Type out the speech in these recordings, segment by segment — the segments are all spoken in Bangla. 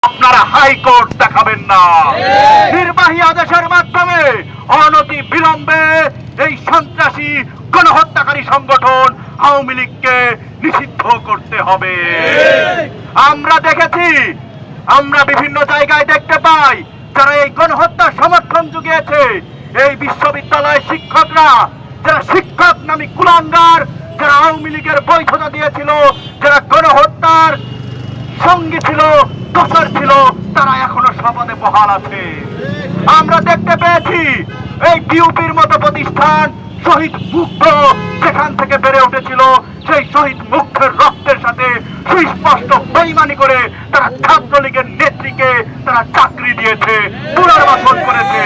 আপনারা হাইকোর্ট দেখাবেন না। নির্বাহী আদেশের মাধ্যমে অনতি বিলম্বে এই সন্ত্রাসী গণহত্যাকারী সংগঠন আওয়ামী লীগকে নিষিদ্ধ করতে হবে। আমরা দেখেছি, আমরা বিভিন্ন জায়গায় দেখতে পাই যারা এই গণহত্যার সমর্থন জুগিয়েছে এই বিশ্ববিদ্যালয়ের শিক্ষকরা, যারা শিক্ষক নামী কুলাঙ্গার, যারা আওয়ামী লীগের বৈধতা দিয়েছিল, যারা গণহত্যার সঙ্গী ছিল, দোষর ছিল, তারা এখনো শপথে বহাল আছে। আমরা দেখতে পেয়েছি এই বিউপির মতো প্রতিষ্ঠান শহীদ মুগ্ধ যেখান থেকে বেড়ে উঠেছিল, সেই শহীদ মুগ্ধের রক্তের সাথে সুস্পষ্ট বেইমানি করে তারা ছাত্রলীগের নেত্রীকে তারা চাকরি দিয়েছে, পুনর্বাসন করেছে।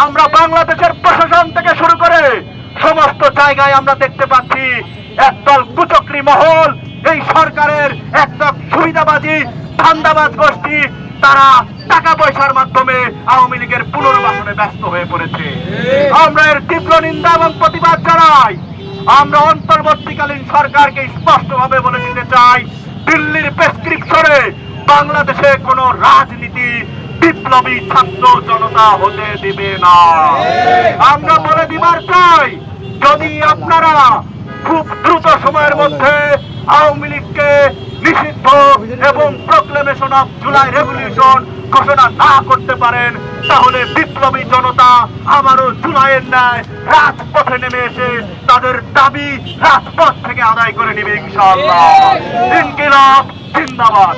আমরা বাংলাদেশের প্রশাসন থেকে শুরু করে সমস্ত জায়গায় আমরা দেখতে পাচ্ছি একদল কুচক্রী মহল, এই সরকারের একদল সুবিধাবাদী ধান্দাবাজ গোষ্ঠী, তারা টাকা পয়সার মাধ্যমে আওয়ামী লীগের পুনর্বাসনে ব্যস্ত হয়ে পড়েছে। আমরা এর তীব্র নিন্দা এবং প্রতিবাদ জানাই। আমরা অন্তর্বর্তীকালীন সরকারকে স্পষ্টভাবে বলে দিতে চাই, দিল্লির প্রেসক্রিপশনে বাংলাদেশে কোনো রাজনীতি বিপ্লবী ছাত্র জনতা হতে দিবে না। আমরা বলে দিবার চাই, যদি আপনারা খুব দ্রুত সময়ের মধ্যে আওয়ামী লীগকে নিষিদ্ধ এবং প্রক্লেমেশন অফ জুলাই রেভলিউশন ঘোষণা না করতে পারেন, তাহলে বিপ্লবী জনতা আবারও জুলাইয়ের ন্যায় রাজপথে নেমে এসে তাদের দাবি রাজপথ থেকে আদায় করে নিবে ইনশাআল্লাহ। ইনকিলাব জিন্দাবাদ।